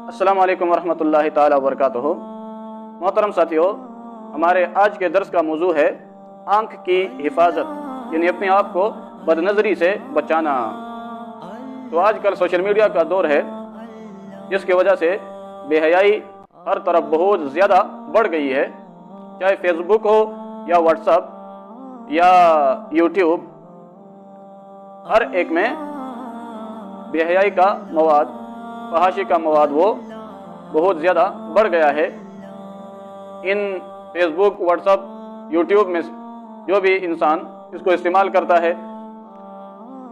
अस्सलामु अलैकुम वरहमतुल्लाहि ताला वबरकातुहू। मोहतरम साथियों, हमारे आज के दर्स का मौजू है आँख की हिफाजत, यानी अपने आप को बदनज़री से बचाना। तो आजकल सोशल मीडिया का दौर है, जिसकी वजह से बेहयाई हर तरफ बहुत ज़्यादा बढ़ गई है। चाहे फेसबुक हो या व्हाट्सअप या यूट्यूब, हर एक में बेहयाई का मवाद, फहाशी का मवाद वो बहुत ज़्यादा बढ़ गया है। इन फेसबुक, व्हाट्सअप, यूट्यूब में जो भी इंसान इसको इस्तेमाल करता है,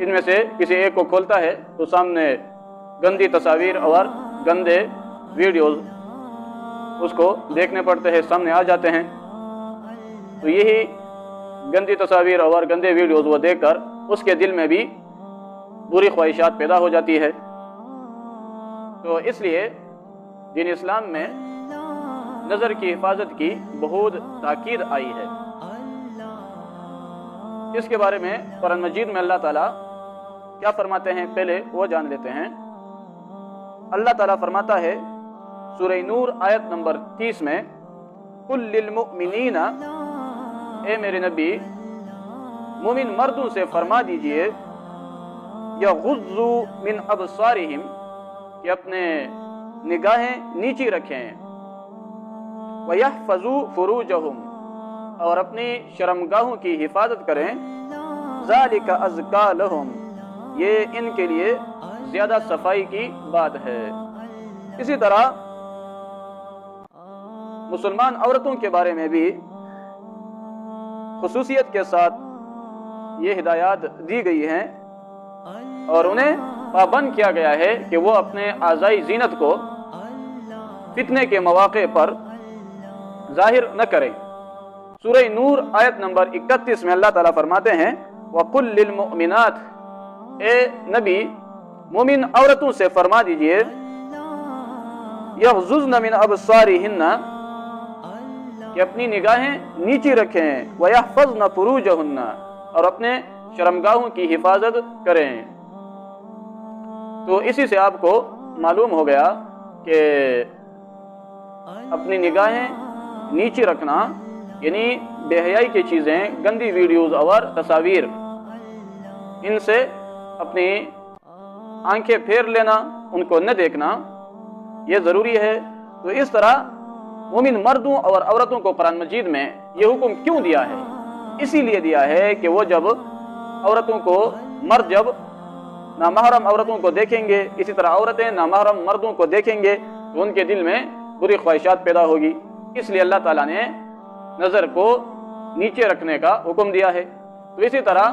इनमें से किसी एक को खोलता है तो सामने गंदी तस्वीर और गंदे वीडियोस उसको देखने पड़ते हैं, सामने आ जाते हैं। तो यही गंदी तस्वीर और गंदे वीडियोस वो देखकर उसके दिल में भी बुरी ख्वाहिशात पैदा हो जाती है। तो इसलिए दीन इस्लाम में नज़र की हिफाजत की बहुत ताकीद आई है। इसके बारे में कुरान मजीद में अल्लाह ताला क्या फरमाते हैं, पहले वो जान लेते हैं। अल्लाह ताला फरमाता है सूरह नूर आयत नंबर 30 में, कुल लिल मुमिनीना, ए मेरे नबी, मोमिन मर्दों से फरमा दीजिए, यग़ुज़्ज़ू मिन अबसारिहिम, कि अपने निगाहें नीची रखें, वयहफ़ज़ू फ़ुरूजहुम, और अपनी शर्मगाहों की हिफाजत करें, ज़ालिका अज़का लहुम, ये इनके लिए ज़्यादा सफाई की बात है। इसी तरह मुसलमान औरतों के बारे में भी खुसूसियत के साथ ये हिदायत दी गई हैं और उन्हें पाबंद किया गया है कि वो अपने आज़ाई जीनत को फितने के मौके पर जाहिर न करें। सूरह नूर आयत नंबर 31 में अल्लाह ताला फरमाते हैं, वकुल लिल मुमिनात, ए नबी, मोमिन औरतों से फरमा दीजिए, यग़ज़ुज़्न मिन अबसारिहिन्ना, कि अपनी निगाहें नीची रखें, वयहफ़ज़्न फ़ुरूजहुन्ना, और अपने शर्मगाहों की हिफाजत करें। तो इसी से आपको मालूम हो गया कि अपनी निगाहें नीचे रखना यानी बेहयाई की चीज़ें, गंदी वीडियोस और तस्वीर, इनसे अपनी आंखें फेर लेना, उनको न देखना, ये ज़रूरी है। तो इस तरह मोमिन मर्दों और औरतों को कुरान मजीद में ये हुक्म क्यों दिया है? इसीलिए दिया है कि वो जब औरतों को, मर्द जब नामहरम औरतों को देखेंगे, इसी तरह औरतें नामहरम मर्दों को देखेंगे तो उनके दिल में बुरी ख्वाहिशात पैदा होगी। इसलिए अल्लाह ताला ने नज़र को नीचे रखने का हुक्म दिया है। तो इसी तरह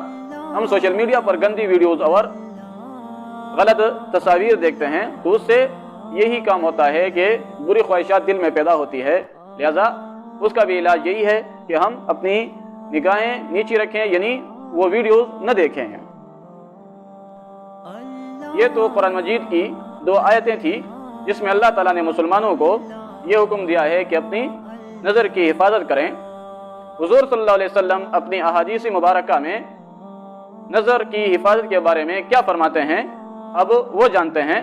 हम सोशल मीडिया पर गंदी वीडियोस और गलत तस्वीर देखते हैं तो उससे यही काम होता है कि बुरी ख्वाहिशात दिल में पैदा होती है। लिहाजा उसका भी इलाज यही है कि हम अपनी निगाहें नीचे रखें, यानी वो वीडियोस न देखें। ये तो कुरान मजीद की 2 आयतें थी जिसमें अल्लाह ताला ने मुसलमानों को ये हुक्म दिया है कि अपनी नज़र की हिफाजत करें। हुज़ूर सल्लल्लाहु अलैहि वसल्लम अपनी अहादीस मुबारका में नज़र की हिफाजत के बारे में क्या फरमाते हैं, अब वो जानते हैं।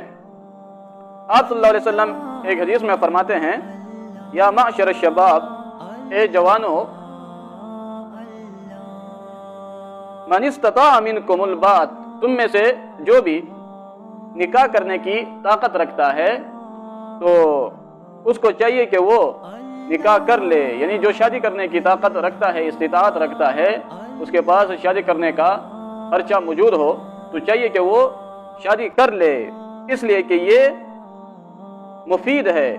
आप सल्लल्लाहु अलैहि वसल्लम एक हदीस में फरमाते हैं, या माशर शबाब, ए जवानों, मन इस्तता मिनकुमुल बात, तुम में से जो भी निकाह करने की ताकत रखता है तो उसको चाहिए कि वो निकाह कर ले, यानी जो शादी करने की ताकत रखता है, इस्तिताअत रखता है, उसके पास शादी करने का खर्चा मौजूद हो, तो चाहिए कि वो शादी कर ले, इसलिए कि ये मुफीद है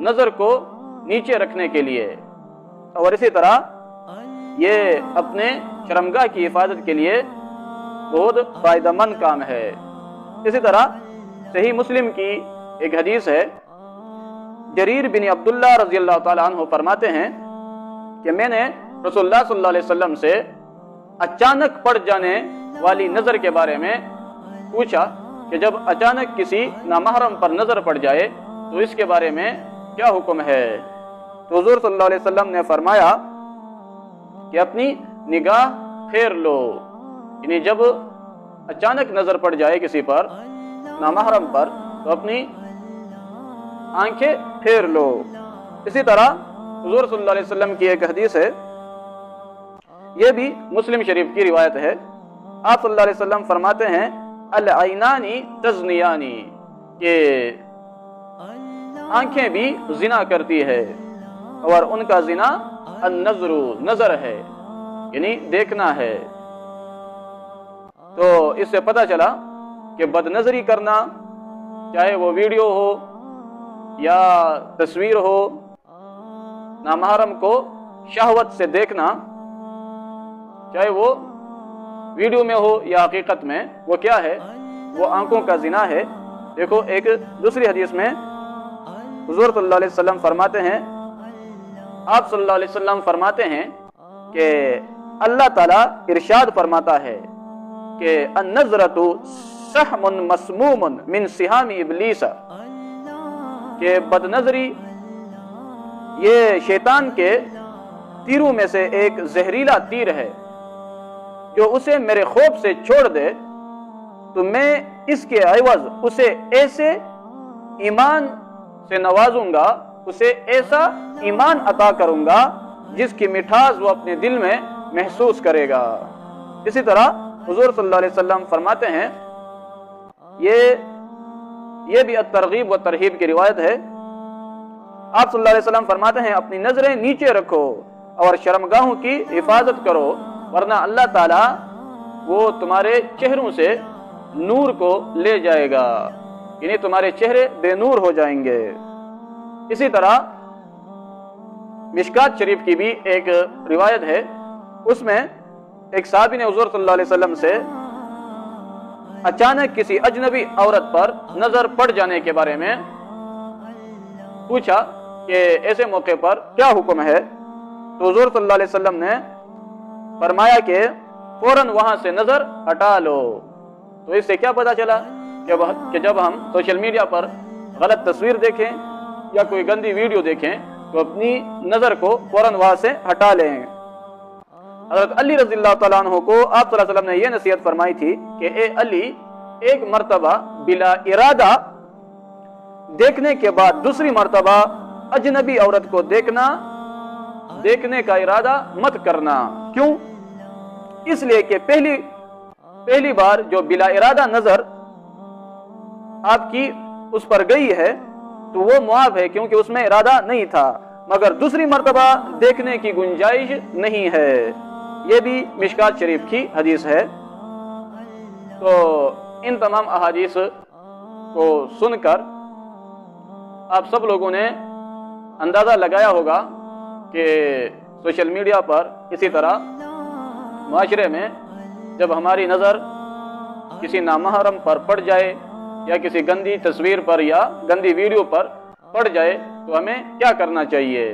नज़र को नीचे रखने के लिए। और इसी तरह ये अपने शर्मगाह की हिफाजत के लिए बहुत फ़ायदेमंद काम है। इसी तरह सही मुस्लिम की एक हदीस है, जरीर बिन अब्दुल्ला रज़ियल्लाहु ताला अन्हु फरमाते हैं कि मैंने रसूलुल्लाह सल्लल्लाहु अलैहि वसल्लम से अचानक पड़ जाने वाली नज़र के बारे में पूछा कि जब अचानक किसी नामहरम पर नज़र पड़ जाए तो इसके बारे में क्या हुक्म है? तो हुज़ूर सल्लल्लाहु अलैहि वसल्लम ने फरमाया कि अपनी निगाह फेर लो, यानी जब अचानक नजर पड़ जाए किसी पर, नामहरम पर, तो अपनी आंखें फेर लो। इसी तरह हुजूर सल्लल्लाहु अलैहि वसल्लम की एक हदीस है, ये भी मुस्लिम शरीफ की रिवायत है। आप सल्लल्लाहु अलैहि वसल्लम फरमाते हैं अल आइनानी तज़नियानी, कि आंखें भी जिना करती है और उनका जिना अन-नज़रु, नजर है, यानी देखना है। तो इससे पता चला कि बदनजरी करना, चाहे वो वीडियो हो या तस्वीर हो, नामहरम को शहवत से देखना, चाहे वो वीडियो में हो या हकीकत में, वो क्या है? वो आंखों का जिना है। देखो एक दूसरी हदीस में हुजूर सल्लल्लाहु अलैहि वसल्लम फरमाते हैं, आप सल्लल्लाहु अलैहि वसल्लम फरमाते हैं कि अल्लाह ताला इरशाद फरमाता है कि अन-नज़रतु सहमुन मस्मूमुन मिन सिहामी इब्लीस, कि बदनजरी ये शैतान के तीरों में से एक जहरीला तीर है, जो उसे मेरे खौफ से छोड़ दे तो मैं इसके एवज उसे ऐसे ईमान से नवाजूंगा, उसे ऐसा ईमान अता करूंगा जिसकी मिठास वो अपने दिल में महसूस करेगा। इसी तरह हुजूर सल्लल्लाहु अलैहि वसल्लम फरमाते हैं, ये भी अत-तरगीब व तरहीब की रिवायत है। आप सल्लल्लाहु अलैहि वसल्लम फरमाते हैं अपनी नजरें नीचे रखो और शर्मगाहों की हिफाजत करो, वरना अल्लाह ताला वो तुम्हारे चेहरों से नूर को ले जाएगा, यानी तुम्हारे चेहरे बेनूर हो जाएंगे। इसी तरह मिशकात शरीफ की भी एक रिवायत है, उसमें एक साहबी ने हुजूर सल्लल्लाहु अलैहि वसल्लम से अचानक किसी अजनबी औरत पर नजर पड़ जाने के बारे में पूछा कि ऐसे मौके पर क्या हुक्म है। तो हुजूर सल्लल्लाहु अलैहि वसल्लम ने फरमाया कि फौरन वहां से नजर हटा लो। तो इससे क्या पता चला कि जब हम सोशल मीडिया पर गलत तस्वीर देखें या कोई गंदी वीडियो देखें तो अपनी नजर को फौरन वहां से हटा लें। हज़रत अली रज़ियल्लाहु तआला अन्हु को आप सल्लल्लाहु अलैहि वसल्लम ने यह नसीहत फरमाई थी कि ए अली, एक मर्तबा बिला इरादा देखने के बाद दूसरी मर्तबा अजनबी औरत को देखने का इरादा मत करना। क्यों? इसलिए कि पहली बार जो बिला इरादा नजर आपकी उस पर गई है तो वो मुआफ है, क्योंकि उसमें इरादा नहीं था, मगर दूसरी मर्तबा देखने की गुंजाइश नहीं है। ये भी मिशकात शरीफ की हदीस है। तो इन तमाम अहादीस को सुनकर आप सब लोगों ने अंदाजा लगाया होगा कि सोशल मीडिया पर, इसी तरह माशरे में जब हमारी नज़र किसी नामहरम पर पड़ जाए या किसी गंदी तस्वीर पर या गंदी वीडियो पर पड़ जाए तो हमें क्या करना चाहिए।